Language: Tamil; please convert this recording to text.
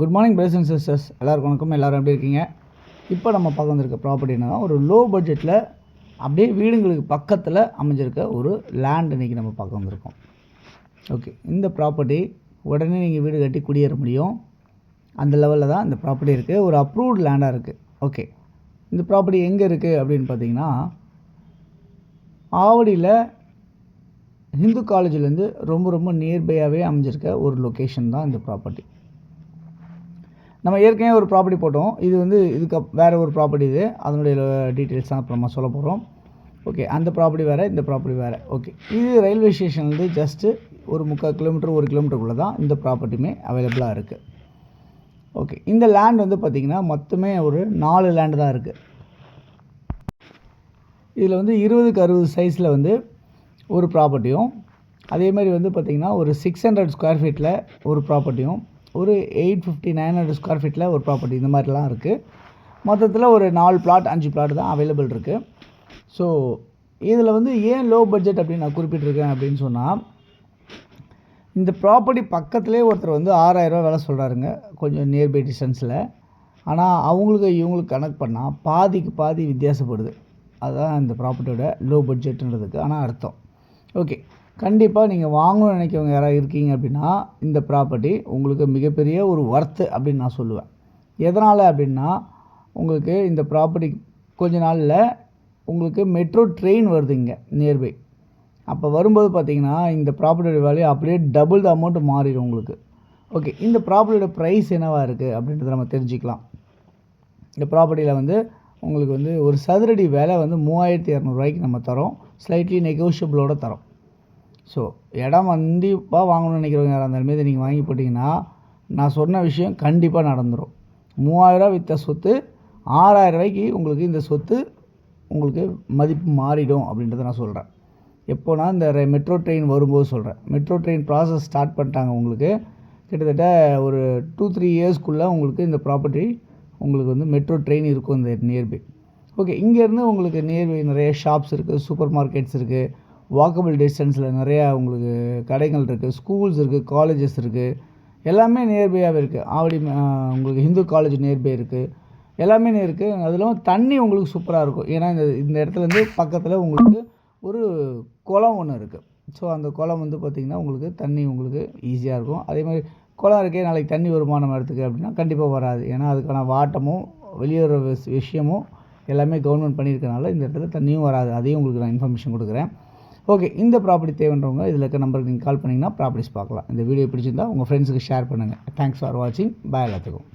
Good morning brothers and sisters, எல்லாருக்கும் வணக்கம். எல்லோரும் எப்படி இருக்கீங்க? இப்போ நம்ம பார்க்க வந்திருக்க ப்ராப்பர்ட்டி என்னன்னா, ஒரு லோ பட்ஜெட்டில் அப்படியே வீடுங்களுக்கு பக்கத்தில் அமைஞ்சிருக்க ஒரு லேண்ட் இன்றைக்கி நம்ம பார்க்க வந்திருக்கோம். ஓகே, இந்த ப்ராப்பர்ட்டி உடனே நீங்கள் வீடு கட்டி குடியேற முடியும், அந்த லெவலில் தான் இந்த ப்ராப்பர்ட்டி இருக்குது. ஒரு அப்ரூவ்டு லேண்டாக இருக்குது. ஓகே, இந்த ப்ராப்பர்ட்டி எங்கே இருக்குது அப்படின்னு பார்த்தீங்கன்னா, ஆவடியில் ஹிந்து காலேஜ்லேருந்து ரொம்ப நியர்பையாகவே அமைஞ்சிருக்க ஒரு லொக்கேஷன் தான் இந்த ப்ராப்பர்ட்டி. நம்ம ஏற்கனவே ஒரு ப்ராப்பர்ட்டி போட்டோம். இது இதுக்கு வேறு ஒரு ப்ராப்பர்ட்டி, அதனுடைய டீட்டெயில்ஸ் தான் இப்போ நம்ம சொல்ல போகிறோம். ஓகே, அந்த ப்ராப்பர்ட்டி வேறு, இந்த ப்ராப்பர்ட்டி வேறு. ஓகே, இது ரயில்வே ஸ்டேஷன்லேருந்து ஜஸ்ட்டு ஒரு 3/4 கிலோமீட்டர் 1 கிலோமீட்டருக்குள்ளே தான் இந்த ப்ராப்பர்ட்டியுமே அவைலபிளாக இருக்குது. ஓகே, இந்த லேண்ட் பார்த்திங்கன்னா மொத்தமே ஒரு 4 லேண்டு தான் இருக்குது. இதில் 20x 60 சைஸில் ஒரு ப்ராப்பர்ட்டியும், அதேமாதிரி பார்த்திங்கன்னா ஒரு 600 ஸ்கொயர் ஃபீட்டில் ஒரு ப்ராப்பர்ட்டியும், ஒரு 850-900 ஸ்கொயர் ஃபீட்டில் ஒரு ப்ராப்பர்ட்டி, இந்த மாதிரிலாம் இருக்குது. மொத்தத்தில் ஒரு 4 பிளாட் 5 பிளாட் தான் அவைலபிள் இருக்குது. ஸோ இதில் ஏன் லோ பட்ஜெட் அப்படின்னு நான் குறிப்பிட்டிருக்கேன் அப்படின்னு சொன்னால், இந்த ப்ராப்பர்ட்டி பக்கத்துலேயே ஒருத்தர் 6000 ரூபா விலை சொல்கிறாருங்க, கொஞ்சம் நியர்பை டிஸ்டன்ஸில். ஆனால் அவங்களுக்கு இவங்களுக்கு கனெக்ட் பண்ணால் பாதிக்கு பாதி வித்தியாசப்படுது. அதுதான் இந்த ப்ராப்பர்ட்டியோட லோ பட்ஜெட்டுன்றதுக்கு ஆனால் அர்த்தம். ஓகே, கண்டிப்பாக நீங்கள் வாங்கணும்னு நினைக்கிறவங்க யாராவது இருக்கீங்க அப்படின்னா, இந்த ப்ராப்பர்ட்டி உங்களுக்கு மிகப்பெரிய ஒரு ஒர்த்து அப்படின்னு நான் சொல்லுவேன். எதனால் அப்படின்னா, உங்களுக்கு இந்த ப்ராப்பர்ட்டி கொஞ்ச நாளில் உங்களுக்கு மெட்ரோ ட்ரெயின் வருது இங்கே நியர்பை. அப்போ வரும்போது பார்த்திங்கன்னா, இந்த ப்ராப்பர்ட்டியோட வேல்யூ அப்படியே டபுள் த அமௌண்ட்டு மாறிடும் உங்களுக்கு. ஓகே, இந்த ப்ராப்பர்ட்டியோட ப்ரைஸ் என்னவாக இருக்குது அப்படின்றத நம்ம தெரிஞ்சுக்கலாம். இந்த ப்ராப்பர்ட்டியில் உங்களுக்கு ஒரு சதுரடி விலை 3200 ரூபாய்க்கு நம்ம தரோம். ஸ்லைட்லி நெகோஷியபிளோடு தரோம். ஸோ இடம் கண்டிப்பாக வாங்கணும்னு நினைக்கிறவங்க யாராக இருந்தாலுமே இதை நீங்கள் வாங்கி போட்டிங்கன்னா, நான் சொன்ன விஷயம் கண்டிப்பாக நடந்துடும். 3000 ரூபா விற்ற சொத்து 6000 ரூபாய்க்கு உங்களுக்கு இந்த சொத்து உங்களுக்கு மதிப்பு மாறிடும் அப்படின்றத நான் சொல்கிறேன். எப்போனா இந்த மெட்ரோ ட்ரெயின் வரும்போது சொல்கிறேன். மெட்ரோ ட்ரெயின் ப்ராசஸ் ஸ்டார்ட் பண்ணிட்டாங்க. உங்களுக்கு கிட்டத்தட்ட ஒரு 2-3 இயர்ஸ்க்குள்ளே உங்களுக்கு இந்த ப்ராப்பர்ட்டி உங்களுக்கு மெட்ரோ ட்ரெயின் இருக்கும் இந்த நியர்பை. ஓகே, இங்கேருந்து உங்களுக்கு நியர்பை நிறைய ஷாப்ஸ் இருக்குது, சூப்பர் மார்க்கெட்ஸ் இருக்குது, வாக்கபிள் டிஸ்டன்ஸில் நிறையா உங்களுக்கு கடைகள் இருக்குது, ஸ்கூல்ஸ் இருக்குது, காலேஜஸ் இருக்குது, எல்லாமே நியர்பையாகவே இருக்குது. ஆவடி உங்களுக்கு ஹிந்து காலேஜ் நியர்பை இருக்குது, எல்லாமே இருக்குது. அதில் தண்ணி உங்களுக்கு சூப்பராக இருக்கும். ஏன்னா இந்த இடத்துலேருந்து பக்கத்தில் உங்களுக்கு ஒரு குளம் ஒன்று இருக்குது. ஸோ அந்த குளம் பார்த்திங்கன்னா உங்களுக்கு தண்ணி உங்களுக்கு ஈஸியாக இருக்கும். அதே மாதிரி குளம் இருக்கே, நாளைக்கு தண்ணி வருமானம் இடத்துக்கு அப்படின்னா கண்டிப்பாக வராது. ஏன்னா அதுக்கான வாட்டமும் வெளியேற விஷயமும் எல்லாமே கவர்மெண்ட் பண்ணியிருக்கனால இந்த இடத்துல தண்ணியும் வராது. அதையும் உங்களுக்கு நான் இன்ஃபர்மேஷன் கொடுக்குறேன். ஓகே, இந்த ப்ராப்பர்ட்டி தேவைன்றவங்க இதில் இருக்க நம்பருக்கு நீங்கள் கால் பண்ணிங்கன்னா ப்ராப்பர்ட்டிஸ் பார்க்கலாம். இந்த வீடியோ பிடிச்சிருந்தால் உங்கள் ஃப்ரெண்ட்ஸுக்கு ஷேர் பண்ணுங்கள். தேங்க்ஸ் ஃபார் வாட்சிங். பாய் எல்லாத்துக்கும்.